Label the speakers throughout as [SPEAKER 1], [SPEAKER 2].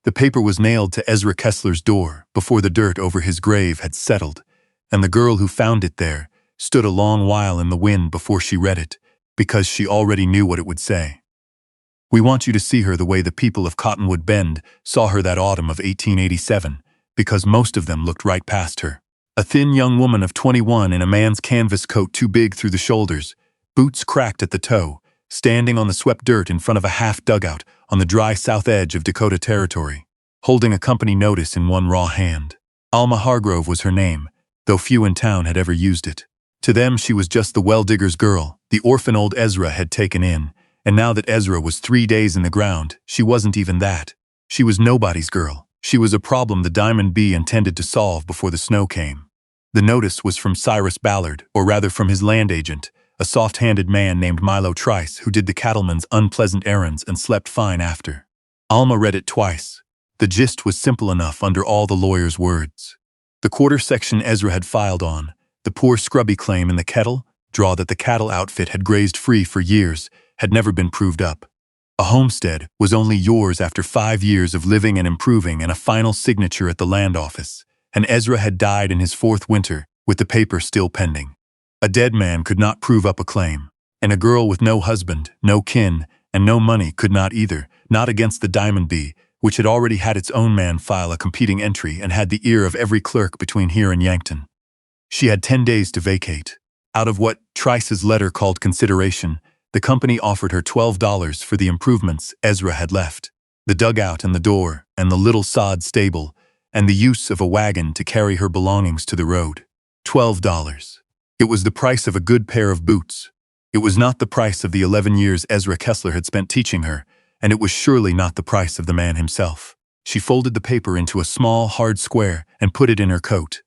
[SPEAKER 1] The paper was nailed to Ezra Kessler's door before the dirt over his grave had settled, and the girl who found it there stood a long while in the wind before she read it, because she already knew what it would say. We want you to see her the way the people of Cottonwood Bend saw her that autumn of 1887, because most of them looked right past her. A thin young woman of 21 in a man's canvas coat too big through the shoulders, boots cracked at the toe, standing on the swept dirt in front of a half-dugout on the dry south edge of Dakota Territory, holding a company notice in one raw hand. Alma Hargrove was her name, though few in town had ever used it. To them she was just the well-digger's girl, the orphan old Ezra had taken in, and now that Ezra was 3 days in the ground, she wasn't even that. She was nobody's girl. She was a problem the Diamond Bee intended to solve before the snow came. The notice was from Cyrus Ballard, or rather from his land agent, a soft-handed man named Milo Trice who did the cattleman's unpleasant errands and slept fine after. Alma read it twice. The gist was simple enough under all the lawyer's words. The quarter section Ezra had filed on, the poor scrubby claim in the Kettle Draw that the cattle outfit had grazed free for years, had never been proved up. A homestead was only yours after 5 years of living and improving and a final signature at the land office, and Ezra had died in his 4th winter, with the paper still pending. A dead man could not prove up a claim, and a girl with no husband, no kin, and no money could not either, not against the Diamond Bee, which had already had its own man file a competing entry and had the ear of every clerk between here and Yankton. She had 10 days to vacate. Out of what Trice's letter called consideration, the company offered her $12 for the improvements Ezra had left, the dugout and the door, and the little sod stable, and the use of a wagon to carry her belongings to the road. $12. It was the price of a good pair of boots. It was not the price of the 11 years Ezra Kessler had spent teaching her, and it was surely not the price of the man himself. She folded the paper into a small, hard square and put it in her coat.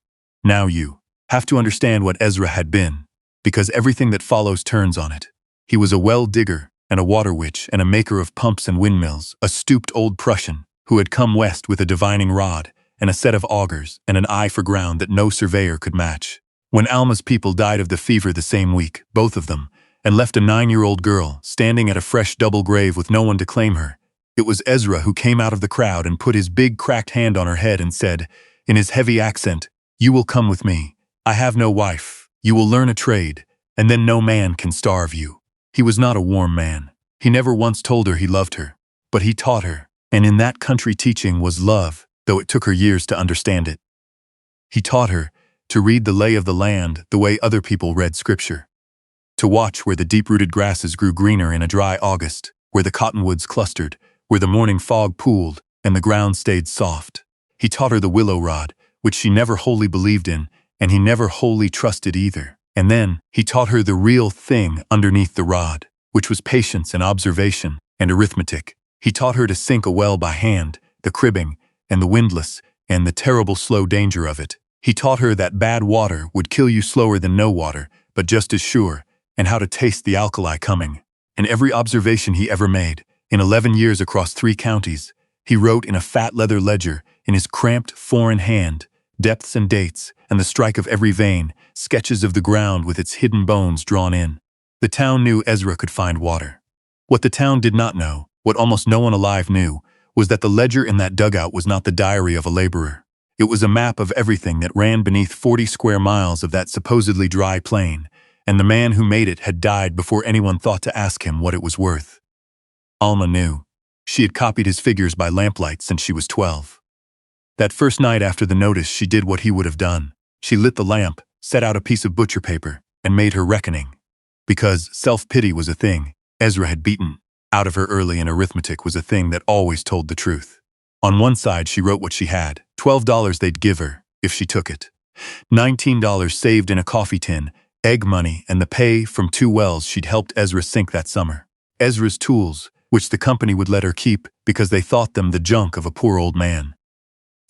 [SPEAKER 1] Now you have to understand what Ezra had been, because everything that follows turns on it. He was a well-digger and a water witch and a maker of pumps and windmills, a stooped old Prussian who had come west with a divining rod and a set of augers and an eye for ground that no surveyor could match. When Alma's people died of the fever the same week, both of them, and left a 9-year-old girl standing at a fresh double grave with no one to claim her, it was Ezra who came out of the crowd and put his big cracked hand on her head and said, in his heavy accent, "You will come with me. I have no wife. You will learn a trade, and then no man can starve you." He was not a warm man. He never once told her he loved her, but he taught her, and in that country teaching was love, though it took her years to understand it. He taught her to read the lay of the land the way other people read scripture, to watch where the deep-rooted grasses grew greener in a dry August, where the cottonwoods clustered, where the morning fog pooled, and the ground stayed soft. He taught her the willow rod, which she never wholly believed in, and he never wholly trusted either. And then he taught her the real thing underneath the rod, which was patience and observation and arithmetic. He taught her to sink a well by hand, the cribbing, and the windlass, and the terrible slow danger of it. He taught her that bad water would kill you slower than no water, but just as sure, and how to taste the alkali coming. And every observation he ever made, in 11 years across 3 counties, he wrote in a fat leather ledger in his cramped foreign hand, depths and dates, and the strike of every vein, sketches of the ground with its hidden bones drawn in. The town knew Ezra could find water. What the town did not know, what almost no one alive knew, was that the ledger in that dugout was not the diary of a laborer. It was a map of everything that ran beneath 40 square miles of that supposedly dry plain, and the man who made it had died before anyone thought to ask him what it was worth. Alma knew. She had copied his figures by lamplight since she was 12. That first night after the notice, she did what he would have done. She lit the lamp, set out a piece of butcher paper, and made her reckoning. Because self-pity was a thing Ezra had beaten out of her early, and arithmetic was a thing that always told the truth. On one side she wrote what she had, $12 they'd give her, if she took it. $19 saved in a coffee tin, egg money, and the pay from 2 wells she'd helped Ezra sink that summer. Ezra's tools, which the company would let her keep because they thought them the junk of a poor old man.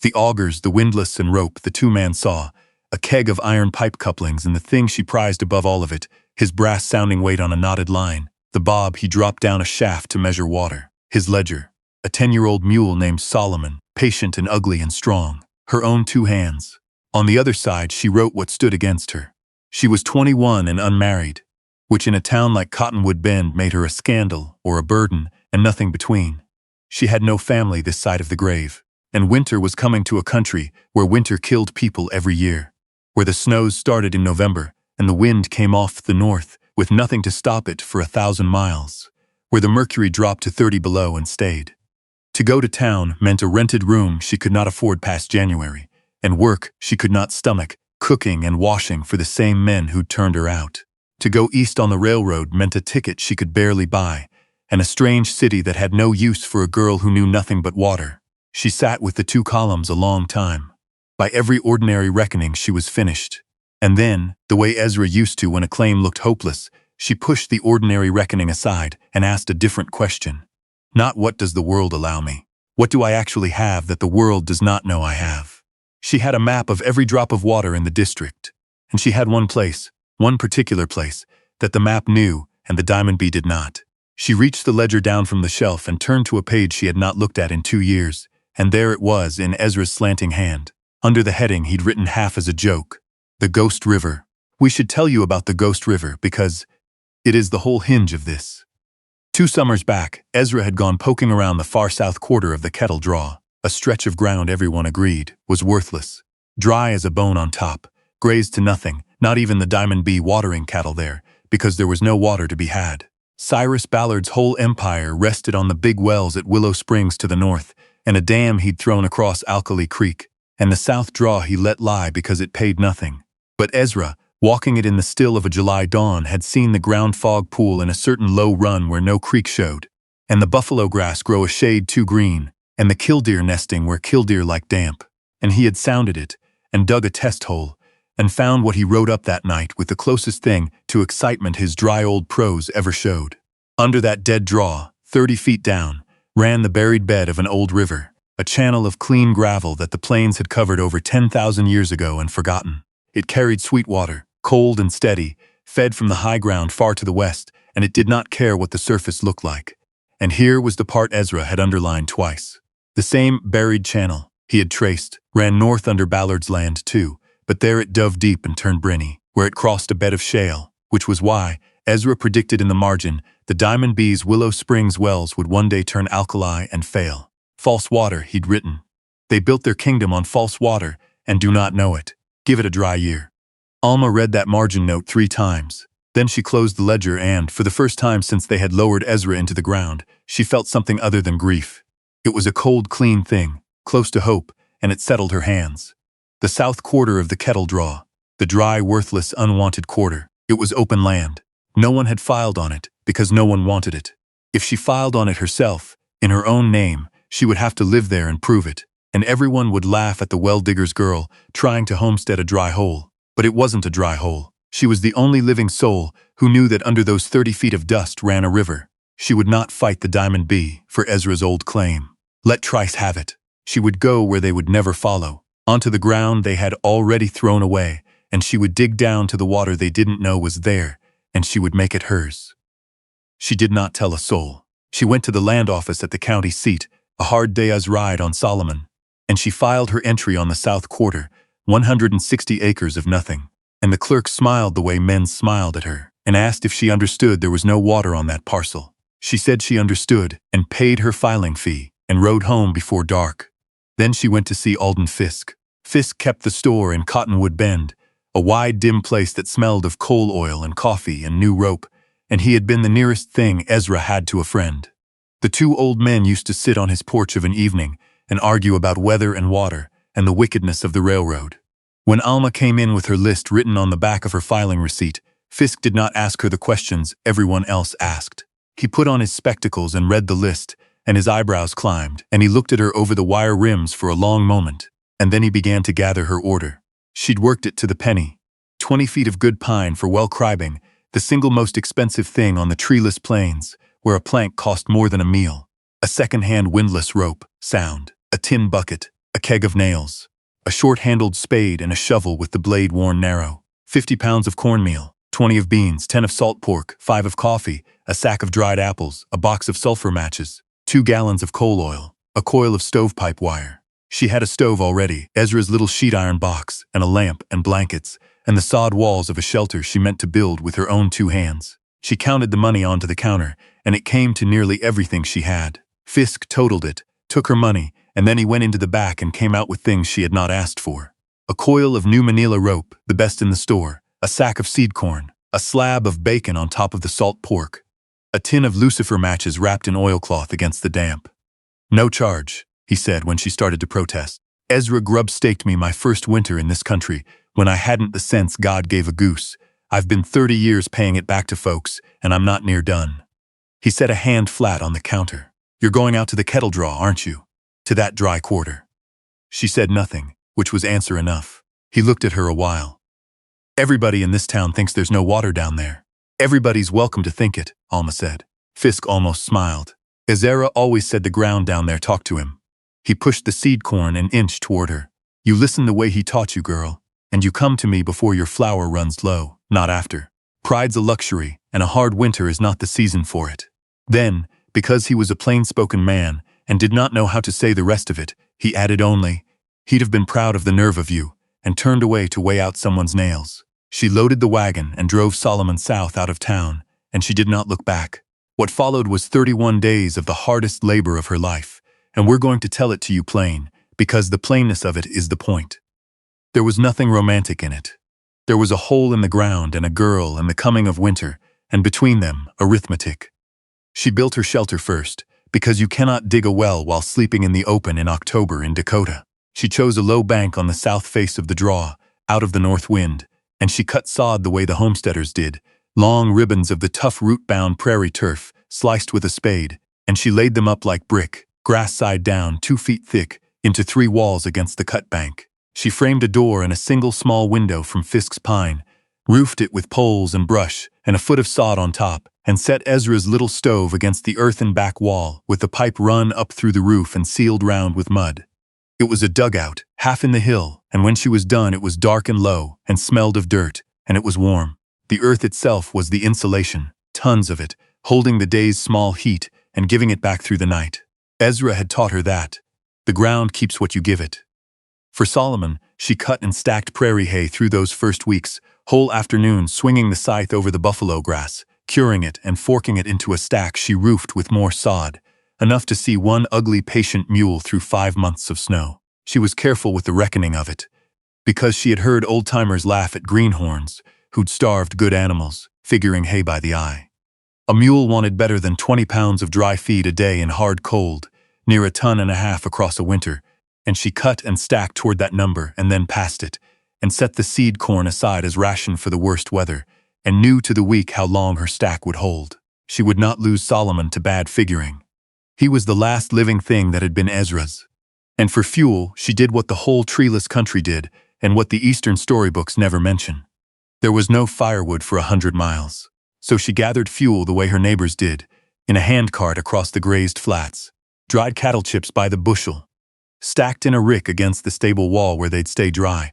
[SPEAKER 1] The augers, the windlass and rope, the 2-man saw, a keg of iron pipe couplings, and the thing she prized above all of it, his brass-sounding weight on a knotted line, the bob he dropped down a shaft to measure water, his ledger, a 10-year-old mule named Solomon, patient and ugly and strong, her own 2 hands. On the other side she wrote what stood against her. She was 21 and unmarried, which in a town like Cottonwood Bend made her a scandal or a burden and nothing between. She had no family this side of the grave. And winter was coming to a country where winter killed people every year. Where the snows started in November and the wind came off the north with nothing to stop it for 1,000 miles. Where the mercury dropped to 30 below and stayed. To go to town meant a rented room she could not afford past January, and work she could not stomach, cooking and washing for the same men who'd turned her out. To go east on the railroad meant a ticket she could barely buy, and a strange city that had no use for a girl who knew nothing but water. She sat with the 2 columns a long time. By every ordinary reckoning she was finished. And then, the way Ezra used to when a claim looked hopeless, she pushed the ordinary reckoning aside and asked a different question. Not what does the world allow me? What do I actually have that the world does not know I have? She had a map of every drop of water in the district. And she had one particular place, that the map knew and the diamond bee did not. She reached the ledger down from the shelf and turned to a page she had not looked at in 2 years, and there it was in Ezra's slanting hand. Under the heading he'd written half as a joke. The Ghost River. We should tell you about the Ghost River because it is the whole hinge of this. 2 summers back, Ezra had gone poking around the far south quarter of the Kettle Draw, a stretch of ground everyone agreed was worthless. Dry as a bone on top, grazed to nothing, not even the diamond bee watering cattle there, because there was no water to be had. Cyrus Ballard's whole empire rested on the big wells at Willow Springs to the north, and a dam he'd thrown across Alkali Creek, and the South Draw he let lie because it paid nothing. But Ezra, walking it in the still of a July dawn, had seen the ground fog pool in a certain low run where no creek showed, and the buffalo grass grow a shade too green, and the killdeer nesting where killdeer like damp. And he had sounded it, and dug a test hole, and found what he wrote up that night with the closest thing to excitement his dry old prose ever showed. Under that dead draw, 30 feet down, ran the buried bed of an old river, a channel of clean gravel that the plains had covered over 10,000 years ago and forgotten. It carried sweet water, cold and steady, fed from the high ground far to the west, and it did not care what the surface looked like. And here was the part Ezra had underlined twice. The same buried channel he had traced ran north under Ballard's land too, but there it dove deep and turned briny, where it crossed a bed of shale, which was why, Ezra predicted in the margin, the diamond bee's Willow Springs wells would one day turn alkali and fail. False water, he'd written. They built their kingdom on false water and do not know it. Give it a dry year. Alma read that margin note 3 times. Then she closed the ledger and, for the first time since they had lowered Ezra into the ground, she felt something other than grief. It was a cold, clean thing, close to hope, and it settled her hands. The south quarter of the Kettle Draw, the dry, worthless, unwanted quarter. It was open land. No one had filed on it, because no one wanted it. If she filed on it herself, in her own name, she would have to live there and prove it, and everyone would laugh at the well-digger's girl trying to homestead a dry hole. But it wasn't a dry hole. She was the only living soul who knew that under those 30 feet of dust ran a river. She would not fight the diamond bee for Ezra's old claim. Let Trice have it. She would go where they would never follow, onto the ground they had already thrown away, and she would dig down to the water they didn't know was there, and she would make it hers. She did not tell a soul. She went to the land office at the county seat, a hard day's ride on Solomon, and she filed her entry on the south quarter, 160 acres of nothing. And the clerk smiled the way men smiled at her, and asked if she understood there was no water on that parcel. She said she understood, and paid her filing fee, and rode home before dark. Then she went to see Alden Fisk. Fisk kept the store in Cottonwood Bend, a wide, dim place that smelled of coal oil and coffee and new rope, and he had been the nearest thing Ezra had to a friend. The 2 old men used to sit on his porch of an evening and argue about weather and water and the wickedness of the railroad. When Alma came in with her list written on the back of her filing receipt, Fisk did not ask her the questions everyone else asked. He put on his spectacles and read the list, and his eyebrows climbed, and he looked at her over the wire rims for a long moment, and then he began to gather her order. She'd worked it to the penny. 20 feet of good pine for well cribbing, the single most expensive thing on the treeless plains, where a plank cost more than a meal. A second-hand windlass rope, sound, a tin bucket, a keg of nails, a short-handled spade and a shovel with the blade worn narrow, 50 pounds of cornmeal, 20 of beans, 10 of salt pork, 5 of coffee, a sack of dried apples, a box of sulfur matches, 2 gallons of coal oil, a coil of stovepipe wire. She had a stove already, Ezra's little sheet iron box, and a lamp and blankets, and the sod walls of a shelter she meant to build with her own 2 hands. She counted the money onto the counter, and it came to nearly everything she had. Fisk totaled it, took her money, and then he went into the back and came out with things she had not asked for. A coil of new manila rope, the best in the store, a sack of seed corn, a slab of bacon on top of the salt pork, a tin of lucifer matches wrapped in oilcloth against the damp. "No charge," he said when she started to protest. "Ezra grub-staked me my first winter in this country when I hadn't the sense God gave a goose. I've been 30 years paying it back to folks, and I'm not near done." He set a hand flat on the counter. "You're going out to the Kettle Draw, aren't you? To that dry quarter?" She said nothing, which was answer enough. He looked at her a while. "Everybody in this town thinks there's no water down there." "Everybody's welcome to think it," Alma said. Fisk almost smiled. "Ezra always said the ground down there talked to him." He pushed the seed corn an inch toward her. "You listen the way he taught you, girl, and you come to me before your flour runs low, not after. Pride's a luxury, and a hard winter is not the season for it." Then, because he was a plain-spoken man and did not know how to say the rest of it, he added only, "He'd have been proud of the nerve of you," and turned away to weigh out someone's nails. She loaded the wagon and drove Solomon south out of town, and she did not look back. What followed was 31 days of the hardest labor of her life, and we're going to tell it to you plain, because the plainness of it is the point. There was nothing romantic in it. There was a hole in the ground and a girl and the coming of winter, and between them, arithmetic. She built her shelter first, because you cannot dig a well while sleeping in the open in October in Dakota. She chose a low bank on the south face of the draw, out of the north wind, and she cut sod the way the homesteaders did, long ribbons of the tough root-bound prairie turf, sliced with a spade, and she laid them up like brick, grass side down, 2 feet thick, into 3 walls against the cut bank. She framed a door and a single small window from Fisk's pine, roofed it with poles and brush, and a foot of sod on top, and set Ezra's little stove against the earthen back wall, with the pipe run up through the roof and sealed round with mud. It was a dugout, half in the hill, and when she was done it was dark and low, and smelled of dirt, and it was warm. The earth itself was the insulation, tons of it, holding the day's small heat and giving it back through the night. Ezra had taught her that. The ground keeps what you give it. For Solomon, she cut and stacked prairie hay through those first weeks, whole afternoons swinging the scythe over the buffalo grass, curing it and forking it into a stack she roofed with more sod, enough to see one ugly patient mule through 5 months of snow. She was careful with the reckoning of it, because she had heard old-timers laugh at greenhorns, who'd starved good animals, figuring hay by the eye. A mule wanted better than 20 pounds of dry feed a day in hard cold, near 1.5 tons across a winter, and she cut and stacked toward that number and then passed it, and set the seed corn aside as ration for the worst weather, and knew to the week how long her stack would hold. She would not lose Solomon to bad figuring. He was the last living thing that had been Ezra's. And for fuel, she did what the whole treeless country did, and what the Eastern storybooks never mention. There was no firewood for 100 miles, so she gathered fuel the way her neighbors did, in a handcart across the grazed flats, dried cattle chips by the bushel, stacked in a rick against the stable wall where they'd stay dry,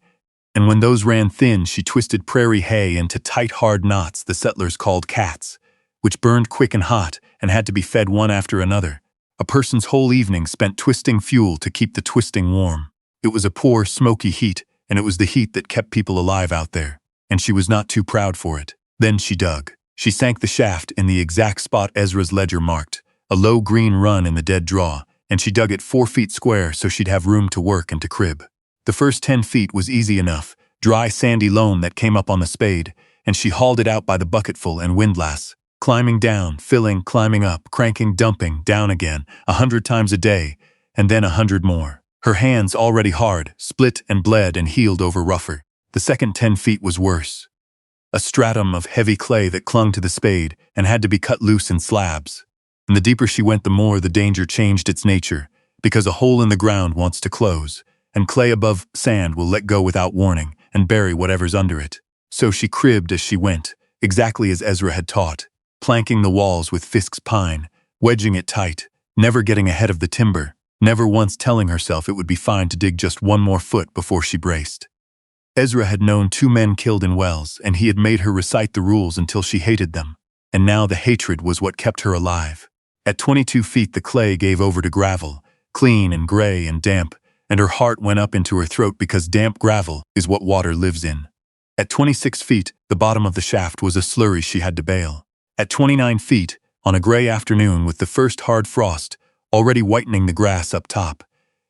[SPEAKER 1] and when those ran thin she twisted prairie hay into tight hard knots the settlers called cats, which burned quick and hot and had to be fed one after another. A person's whole evening spent twisting fuel to keep the twisting warm. It was a poor, smoky heat, and it was the heat that kept people alive out there, and she was not too proud for it. Then she dug. She sank the shaft in the exact spot Ezra's ledger marked, a low green run in the dead draw, and she dug it 4 feet square so she'd have room to work and to crib. The first 10 feet was easy enough, dry sandy loam that came up on the spade, and she hauled it out by the bucketful and windlass, climbing down, filling, climbing up, cranking, dumping, down again, 100 times a day, and then 100 more. Her hands, already hard, split and bled and healed over rougher. The second 10 feet was worse. A stratum of heavy clay that clung to the spade and had to be cut loose in slabs. And the deeper she went, the more the danger changed its nature, because a hole in the ground wants to close, and clay above sand will let go without warning and bury whatever's under it. So she cribbed as she went, exactly as Ezra had taught, planking the walls with Fisk's pine, wedging it tight, never getting ahead of the timber, never once telling herself it would be fine to dig just 1 more foot before she braced. Ezra had known 2 men killed in wells, and he had made her recite the rules until she hated them, and now the hatred was what kept her alive. At 22 feet the clay gave over to gravel, clean and gray and damp, and her heart went up into her throat because damp gravel is what water lives in. At 26 feet, the bottom of the shaft was a slurry she had to bail. At 29 feet, on a gray afternoon with the first hard frost, already whitening the grass up top.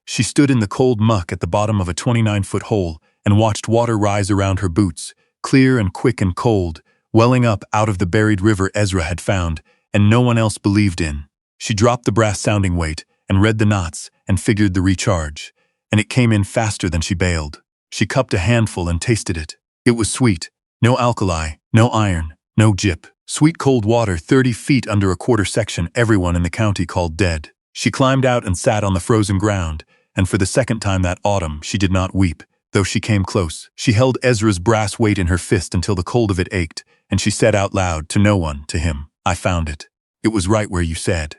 [SPEAKER 1] She stood in the cold muck at the bottom of a 29-foot hole and watched water rise around her boots, clear and quick and cold, welling up out of the buried river Ezra had found, and no one else believed in. She dropped the brass sounding weight and read the knots and figured the recharge, and it came in faster than she bailed. She cupped a handful and tasted it. It was sweet. No alkali, no iron, no gyp. Sweet cold water 30 feet under a quarter section everyone in the county called dead. She climbed out and sat on the frozen ground, and for the second time that autumn she did not weep, though she came close. She held Ezra's brass weight in her fist until the cold of it ached, and she said out loud, to no one, to him, "I found it. It was right where you said."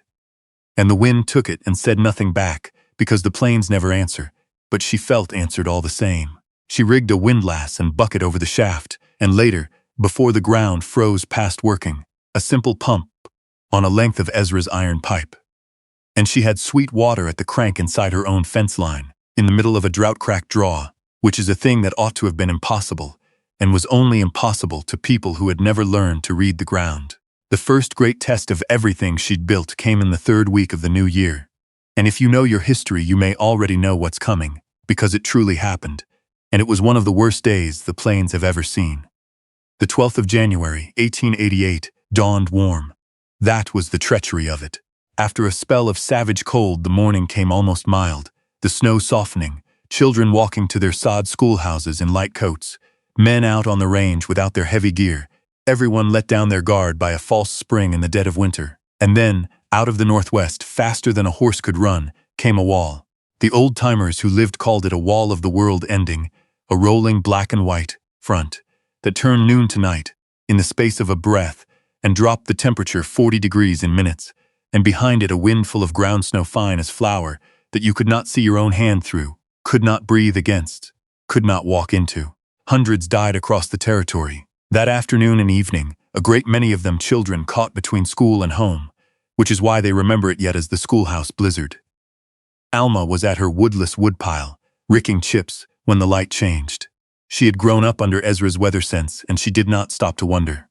[SPEAKER 1] And the wind took it and said nothing back, because the plains never answer, but she felt answered all the same. She rigged a windlass and bucket over the shaft, and later, before the ground froze past working, a simple pump on a length of Ezra's iron pipe. And she had sweet water at the crank inside her own fence line, in the middle of a drought-cracked draw, which is a thing that ought to have been impossible, and was only impossible to people who had never learned to read the ground. The first great test of everything she'd built came in the third week of the new year. And if you know your history, you may already know what's coming, because it truly happened, and it was one of the worst days the plains have ever seen. The 12th of January, 1888, dawned warm. That was the treachery of it. After a spell of savage cold, the morning came almost mild, the snow softening, children walking to their sod schoolhouses in light coats, men out on the range without their heavy gear, everyone let down their guard by a false spring in the dead of winter. And then, out of the northwest, faster than a horse could run, came a wall. The old-timers who lived called it a wall of the world ending, a rolling black and white front that turned noon to night, in the space of a breath, and dropped the temperature 40 degrees in minutes, and behind it a wind full of ground snow fine as flour that you could not see your own hand through, could not breathe against, could not walk into. Hundreds died across the territory. That afternoon and evening, a great many of them children caught between school and home, which is why they remember it yet as the schoolhouse blizzard. Alma was at her woodless woodpile, ricking chips, when the light changed. She had grown up under Ezra's weather sense, and she did not stop to wonder.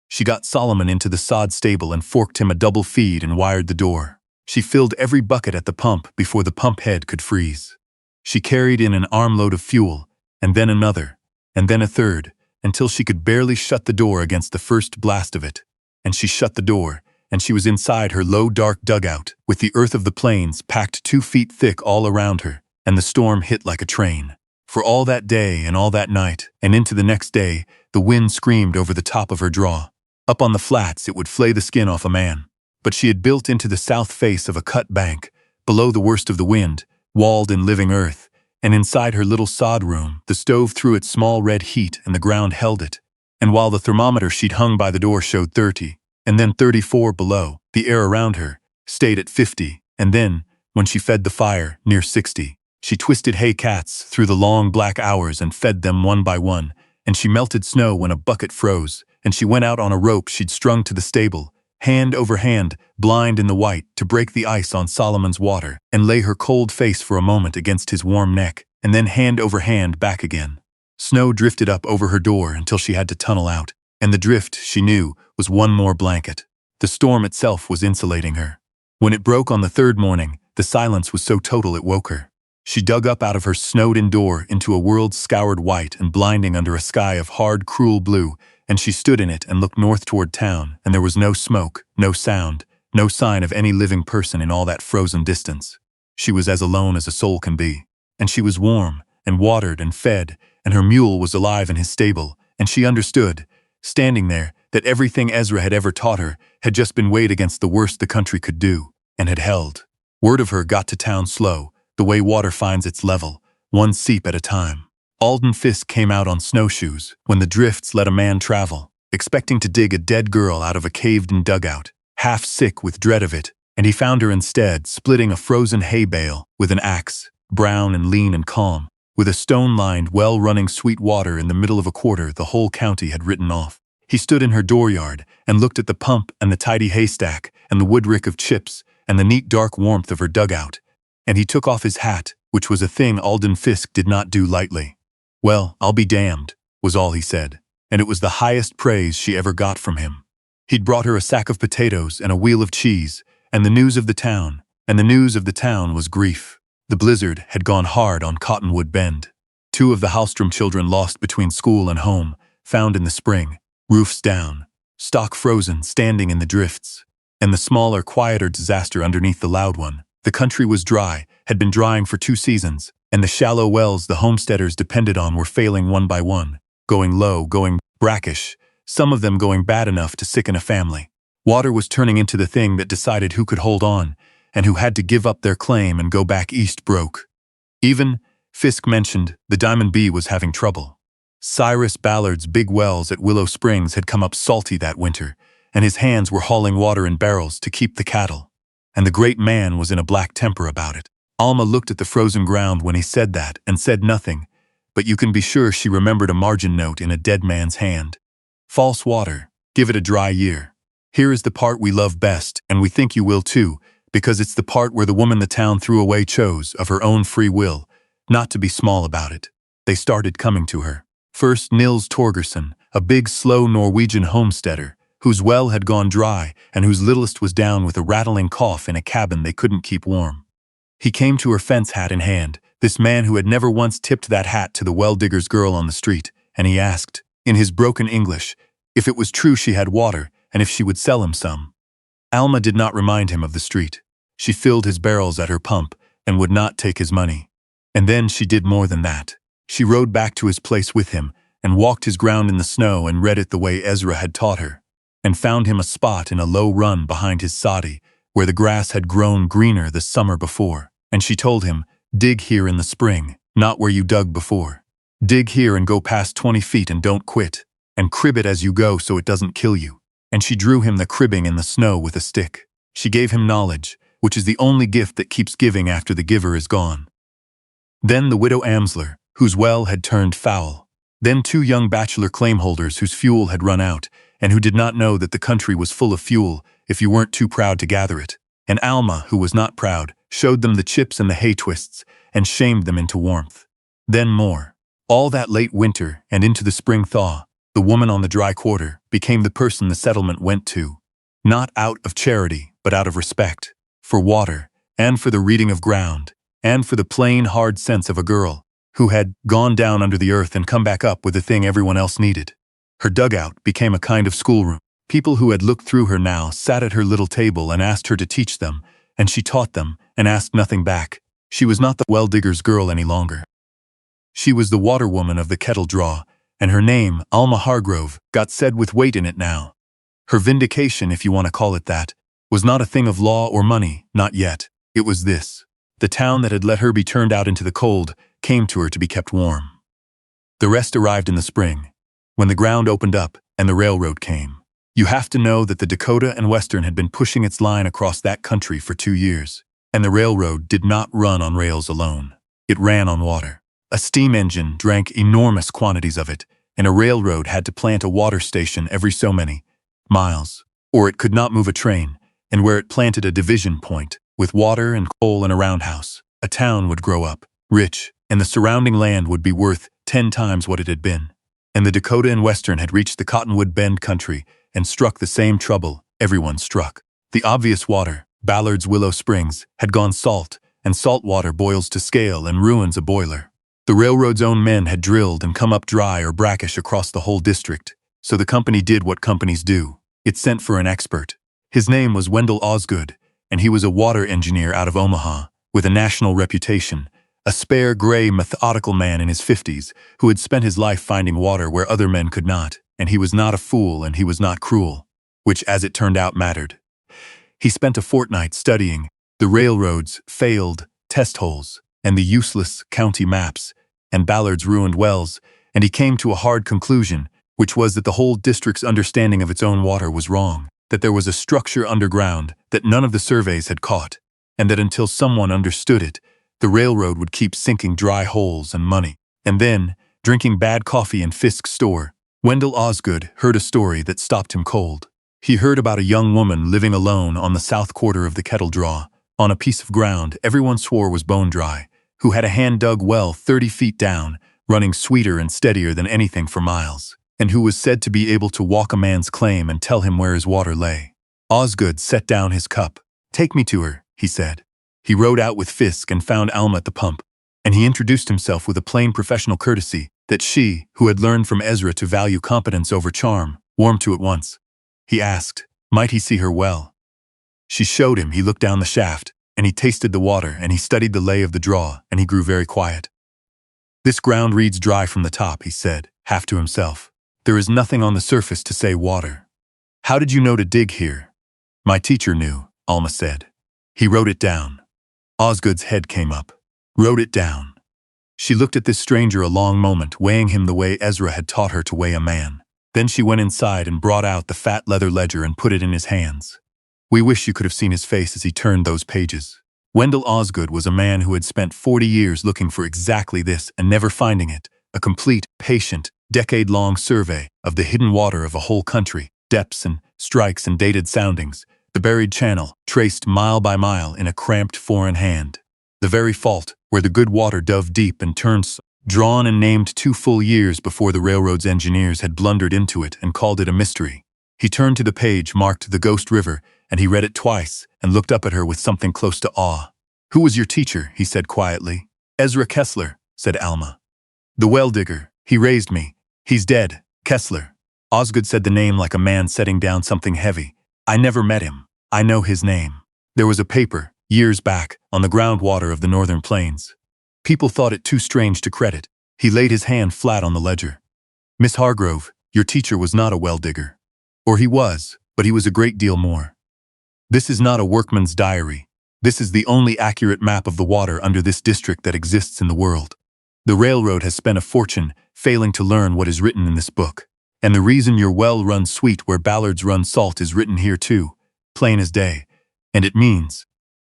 [SPEAKER 1] She got Solomon into the sod stable and forked him a double feed and wired the door. She filled every bucket at the pump before the pump head could freeze. She carried in an armload of fuel, and then another, and then a third, until she could barely shut the door against the first blast of it. And she shut the door, and she was inside her low, dark dugout, with the earth of the plains packed 2 feet thick all around her, and the storm hit like a train. For all that day and all that night, and into the next day, the wind screamed over the top of her draw. Up on the flats it would flay the skin off a man. But she had built into the south face of a cut bank, below the worst of the wind, walled in living earth, and inside her little sod room, the stove threw its small red heat and the ground held it. And while the thermometer she'd hung by the door showed 30, and then 34 below, the air around her stayed at 50, and then, when she fed the fire, near 60. She twisted hay cats through the long black hours and fed them one by one, and she melted snow when a bucket froze, and she went out on a rope she'd strung to the stable, hand over hand, blind in the white, to break the ice on Solomon's water, and lay her cold face for a moment against his warm neck, and then hand over hand back again. Snow drifted up over her door until she had to tunnel out, and the drift, she knew, was one more blanket. The storm itself was insulating her. When it broke on the third morning, the silence was so total it woke her. She dug up out of her snowed-in door into a world scoured white and blinding under a sky of hard, cruel blue, and she stood in it and looked north toward town, and there was no smoke, no sound, no sign of any living person in all that frozen distance. She was as alone as a soul can be. And she was warm, and watered, and fed, and her mule was alive in his stable, and she understood, standing there, that everything Ezra had ever taught her had just been weighed against the worst the country could do, and had held. Word of her got to town slow, the way water finds its level, one seep at a time. Alden Fisk came out on snowshoes when the drifts let a man travel, expecting to dig a dead girl out of a caved-in dugout, half sick with dread of it, and he found her instead splitting a frozen hay bale with an axe, brown and lean and calm, with a stone-lined, well-running sweet water in the middle of a quarter the whole county had written off. He stood in her dooryard and looked at the pump and the tidy haystack and the woodrick of chips and the neat dark warmth of her dugout, and he took off his hat, which was a thing Alden Fisk did not do lightly. "Well, I'll be damned," was all he said, and it was the highest praise she ever got from him. He'd brought her a sack of potatoes and a wheel of cheese, and the news of the town, and the news of the town was grief. The blizzard had gone hard on Cottonwood Bend. 2 of the Hallstrom children lost between school and home, found in the spring, roofs down, stock frozen, standing in the drifts. And the smaller, quieter disaster underneath the loud one. The country was dry, had been drying for 2 seasons, and the shallow wells the homesteaders depended on were failing one by one, going low, going brackish, some of them going bad enough to sicken a family. Water was turning into the thing that decided who could hold on, and who had to give up their claim and go back east broke. Even, Fisk mentioned, the Diamond Bee was having trouble. Cyrus Ballard's big wells at Willow Springs had come up salty that winter, and his hands were hauling water in barrels to keep the cattle. And the great man was in a black temper about it. Alma looked at the frozen ground when he said that and said nothing, but you can be sure she remembered a margin note in a dead man's hand. False water, give it a dry year. Here is the part we love best, and we think you will too, because it's the part where the woman the town threw away chose, of her own free will, not to be small about it. They started coming to her. First Nils Torgerson, a big, slow Norwegian homesteader, whose well had gone dry and whose littlest was down with a rattling cough in a cabin they couldn't keep warm. He came to her fence hat in hand, this man who had never once tipped that hat to the well-digger's girl on the street, and he asked, in his broken English, if it was true she had water and if she would sell him some. Alma did not remind him of the street. She filled his barrels at her pump and would not take his money. And then she did more than that. She rode back to his place with him and walked his ground in the snow and read it the way Ezra had taught her, and found him a spot in a low run behind his soddy where the grass had grown greener the summer before. And she told him, dig here in the spring, not where you dug before. Dig here and go past 20 feet and don't quit, and crib it as you go so it doesn't kill you. And she drew him the cribbing in the snow with a stick. She gave him knowledge, which is the only gift that keeps giving after the giver is gone. Then the widow Amsler, whose well had turned foul. Then 2 young bachelor claim holders whose fuel had run out, and who did not know that the country was full of fuel if you weren't too proud to gather it. And Alma, who was not proud, showed them the chips and the hay twists, and shamed them into warmth. Then more. All that late winter and into the spring thaw, the woman on the dry quarter became the person the settlement went to, not out of charity, but out of respect, for water, and for the reading of ground, and for the plain, hard sense of a girl who had gone down under the earth and come back up with the thing everyone else needed. Her dugout became a kind of schoolroom. People who had looked through her now sat at her little table and asked her to teach them, and she taught them and asked nothing back. She was not the well-digger's girl any longer. She was the water woman of the Kettle Draw, and her name, Alma Hargrove, got said with weight in it now. Her vindication, if you want to call it that, was not a thing of law or money, not yet. It was this. The town that had let her be turned out into the cold came to her to be kept warm. The rest arrived in the spring, when the ground opened up and the railroad came. You have to know that the Dakota and Western had been pushing its line across that country for 2 years, and the railroad did not run on rails alone. It ran on water. A steam engine drank enormous quantities of it, and a railroad had to plant a water station every so many miles, or it could not move a train, and where it planted a division point, with water and coal and a roundhouse, a town would grow up, rich, and the surrounding land would be worth 10 times what it had been. And the Dakota and Western had reached the Cottonwood Bend country and struck the same trouble everyone struck. The obvious water, Ballard's Willow Springs, had gone salt, and salt water boils to scale and ruins a boiler. The railroad's own men had drilled and come up dry or brackish across the whole district, so the company did what companies do. It sent for an expert. His name was Wendell Osgood, and he was a water engineer out of Omaha, with a national reputation, a spare, gray, methodical man in his 50s who had spent his life finding water where other men could not, and he was not a fool and he was not cruel, which, as it turned out, mattered. He spent a fortnight studying the railroad's failed test holes and the useless county maps and Ballard's ruined wells, and he came to a hard conclusion, which was that the whole district's understanding of its own water was wrong, that there was a structure underground that none of the surveys had caught, and that until someone understood it, the railroad would keep sinking dry holes and money. And then, drinking bad coffee in Fisk's store, Wendell Osgood heard a story that stopped him cold. He heard about a young woman living alone on the south quarter of the Kettle Draw, on a piece of ground everyone swore was bone dry, who had a hand-dug well 30 feet down, running sweeter and steadier than anything for miles, and who was said to be able to walk a man's claim and tell him where his water lay. Osgood set down his cup. "Take me to her," he said. He rode out with Fisk and found Alma at the pump, and he introduced himself with a plain professional courtesy that she, who had learned from Ezra to value competence over charm, warmed to at once. He asked, might he see her well? She showed him. He looked down the shaft, and he tasted the water, and he studied the lay of the draw, and he grew very quiet. This ground reads dry from the top, he said, half to himself. There is nothing on the surface to say water. How did you know to dig here? My teacher knew, Alma said. He wrote it down. Osgood's head came up. Wrote it down. She looked at this stranger a long moment, weighing him the way Ezra had taught her to weigh a man. Then she went inside and brought out the fat leather ledger and put it in his hands. We wish you could have seen his face as he turned those pages. Wendell Osgood was a man who had spent 40 years looking for exactly this and never finding it, a complete, patient, decade-long survey of the hidden water of a whole country, depths and strikes and dated soundings, the buried channel, traced mile by mile in a cramped foreign hand. The very fault, where the good water dove deep and turned, drawn and named 2 full years before the railroad's engineers had blundered into it and called it a mystery. He turned to the page marked the Ghost River, and he read it twice and looked up at her with something close to awe. Who was your teacher? He said quietly. Ezra Kessler, said Alma. The well digger. He raised me. He's dead. Kessler. Osgood said the name like a man setting down something heavy. I never met him. I know his name. There was a paper, years back, on the groundwater of the northern plains. People thought it too strange to credit. He laid his hand flat on the ledger. Miss Hargrove, your teacher was not a well digger. Or he was, but he was a great deal more. This is not a workman's diary. This is the only accurate map of the water under this district that exists in the world. The railroad has spent a fortune failing to learn what is written in this book. And the reason your well runs sweet where Ballard's run salt is written here too, plain as day. And it means,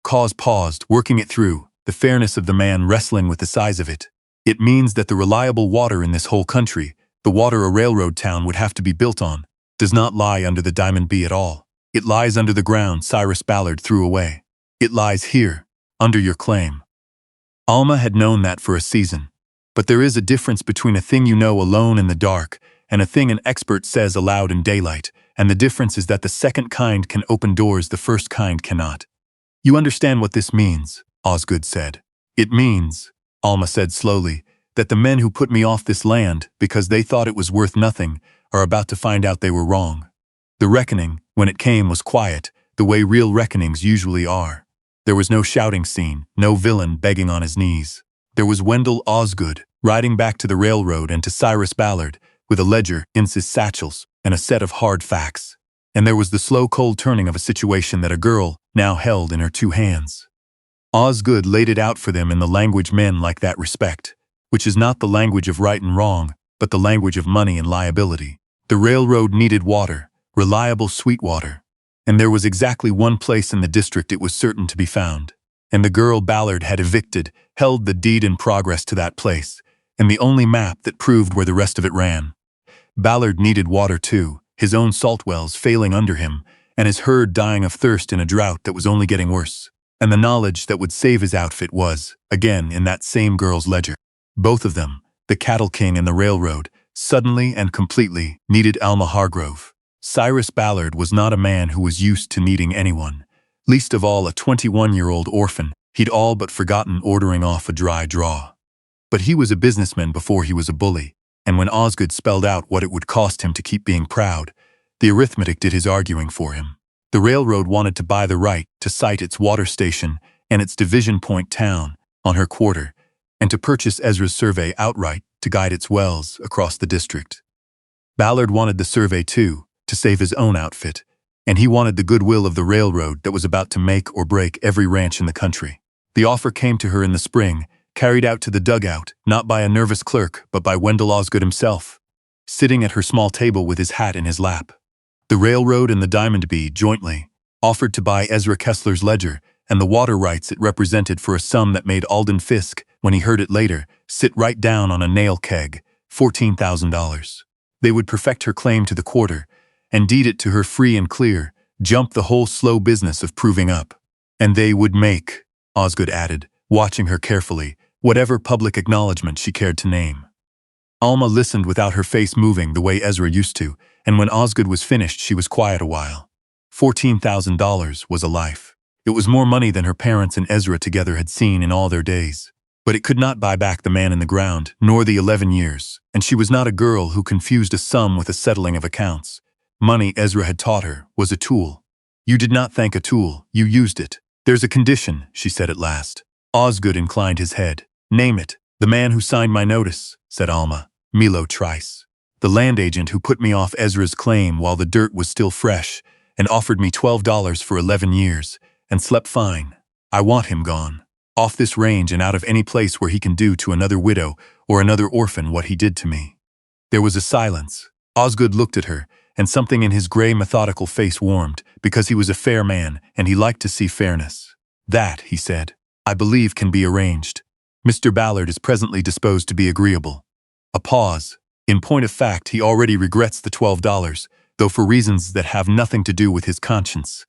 [SPEAKER 1] Cause paused, working it through, the fairness of the man wrestling with the size of it. It means that the reliable water in this whole country, the water a railroad town would have to be built on, does not lie under the Diamond B at all. It lies under the ground Cyrus Ballard threw away. It lies here, under your claim. Alma had known that for a season. But there is a difference between a thing you know alone in the dark and a thing an expert says aloud in daylight, and the difference is that the second kind can open doors the first kind cannot. You understand what this means, Osgood said. It means, Alma said slowly, that the men who put me off this land because they thought it was worth nothing are about to find out they were wrong. The reckoning, when it came, was quiet, the way real reckonings usually are. There was no shouting scene, no villain begging on his knees. There was Wendell Osgood, riding back to the railroad and to Cyrus Ballard, with a ledger in his satchels and a set of hard facts. And there was the slow cold turning of a situation that a girl now held in her 2 hands. Osgood laid it out for them in the language men like that respect, which is not the language of right and wrong, but the language of money and liability. The railroad needed water, reliable sweet water. And there was exactly one place in the district it was certain to be found. And the girl Ballard had evicted held the deed in progress to that place, and the only map that proved where the rest of it ran. Ballard needed water too, his own salt wells failing under him, and his herd dying of thirst in a drought that was only getting worse. And the knowledge that would save his outfit was, again, in that same girl's ledger. Both of them, the cattle king and the railroad, suddenly and completely needed Alma Hargrove. Cyrus Ballard was not a man who was used to needing anyone, least of all a 21-year-old orphan. He'd all but forgotten ordering off a dry draw. But he was a businessman before he was a bully, and when Osgood spelled out what it would cost him to keep being proud, the arithmetic did his arguing for him. The railroad wanted to buy the right to site its water station and its Division Point town on her quarter, and to purchase Ezra's survey outright to guide its wells across the district. Ballard wanted the survey too, to save his own outfit, and he wanted the goodwill of the railroad that was about to make or break every ranch in the country. The offer came to her in the spring, carried out to the dugout, not by a nervous clerk, but by Wendell Osgood himself, sitting at her small table with his hat in his lap. The railroad and the Diamond B jointly offered to buy Ezra Kessler's ledger and the water rights it represented for a sum that made Alden Fisk, when he heard it later, sit right down on a nail keg, $14,000. They would perfect her claim to the quarter, and deed it to her free and clear, jump the whole slow business of proving up. And they would make, Osgood added, watching her carefully, whatever public acknowledgement she cared to name. Alma listened without her face moving the way Ezra used to, and when Osgood was finished she was quiet a while. $14,000 was a life. It was more money than her parents and Ezra together had seen in all their days. But it could not buy back the man in the ground, nor the 11 years, and she was not a girl who confused a sum with a settling of accounts. Money, Ezra had taught her, was a tool. You did not thank a tool, you used it. There's a condition, she said at last. Osgood inclined his head. Name it. The man who signed my notice, said Alma. Milo Trice. The land agent who put me off Ezra's claim while the dirt was still fresh, and offered me $12 for 11 years, and slept fine. I want him gone. Off this range and out of any place where he can do to another widow or another orphan what he did to me. There was a silence. Osgood looked at her, and something in his gray, methodical face warmed, because he was a fair man, and he liked to see fairness. That, he said, I believe can be arranged. Mr. Ballard is presently disposed to be agreeable. A pause. In point of fact, he already regrets the $12, though for reasons that have nothing to do with his conscience.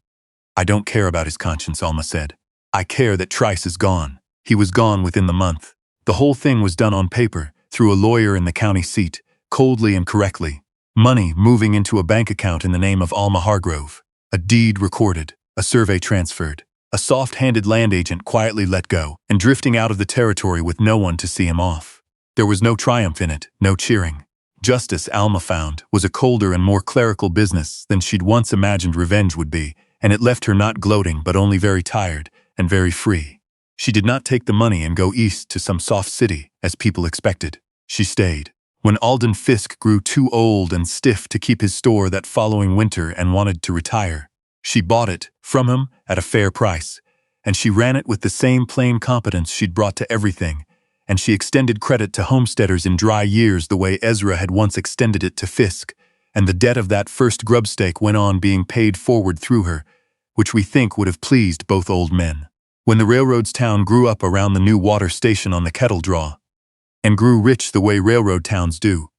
[SPEAKER 1] I don't care about his conscience, Alma said. I care that Trice is gone. He was gone within the month. The whole thing was done on paper, through a lawyer in the county seat, coldly and correctly. Money moving into a bank account in the name of Alma Hargrove. A deed recorded, a survey transferred, a soft-handed land agent quietly let go, and drifting out of the territory with no one to see him off. There was no triumph in it, no cheering. Justice, Alma found, was a colder and more clerical business than she'd once imagined revenge would be, and it left her not gloating but only very tired and very free. She did not take the money and go east to some soft city, as people expected. She stayed. When Alden Fisk grew too old and stiff to keep his store that following winter and wanted to retire, she bought it from him at a fair price, and she ran it with the same plain competence she'd brought to everything, and she extended credit to homesteaders in dry years the way Ezra had once extended it to Fisk, and the debt of that first grubstake went on being paid forward through her, which we think would have pleased both old men. When the railroad's town grew up around the new water station on the Kettle Draw, and grew rich the way railroad towns do,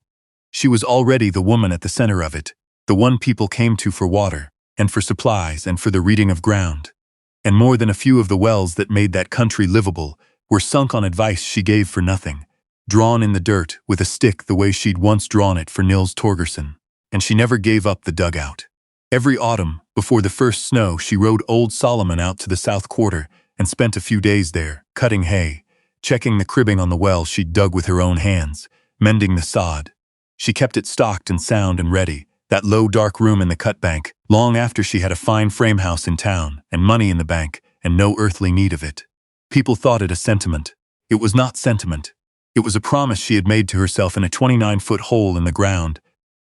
[SPEAKER 1] she was already the woman at the center of it, the one people came to for water, and for supplies, and for the reading of ground. And more than a few of the wells that made that country livable were sunk on advice she gave for nothing, drawn in the dirt with a stick the way she'd once drawn it for Nils Torgerson. And she never gave up the dugout. Every autumn, before the first snow, she rode old Solomon out to the south quarter and spent a few days there, cutting hay, checking the cribbing on the well she'd dug with her own hands, mending the sod. She kept it stocked and sound and ready, that low dark room in the cut bank, long after she had a fine frame house in town, and money in the bank, and no earthly need of it. People thought it a sentiment. It was not sentiment. It was a promise she had made to herself in a 29-foot hole in the ground,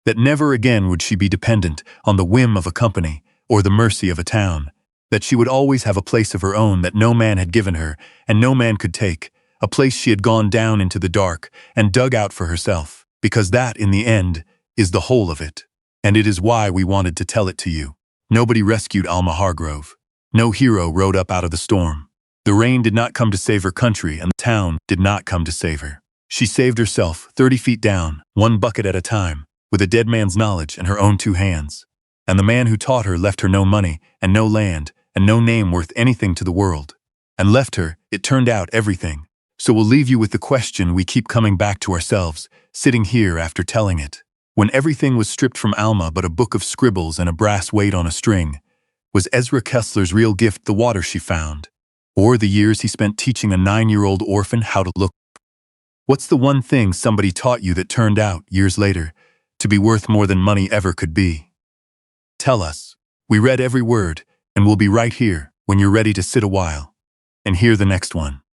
[SPEAKER 1] that never again would she be dependent on the whim of a company or the mercy of a town, that she would always have a place of her own that no man had given her and no man could take, a place she had gone down into the dark and dug out for herself, because that, in the end, is the whole of it. And it is why we wanted to tell it to you. Nobody rescued Alma Hargrove. No hero rode up out of the storm. The rain did not come to save her country, and the town did not come to save her. She saved herself 30 feet down, one bucket at a time, with a dead man's knowledge and her own 2 hands. And the man who taught her left her no money, and no land, and no name worth anything to the world. And left her, it turned out, everything. So we'll leave you with the question we keep coming back to ourselves, sitting here after telling it. When everything was stripped from Alma but a book of scribbles and a brass weight on a string, was Ezra Kessler's real gift the water she found? Or the years he spent teaching a 9-year-old orphan how to look? What's the one thing somebody taught you that turned out, years later, to be worth more than money ever could be? Tell us. We read every word, and we'll be right here when you're ready to sit a while and hear the next one.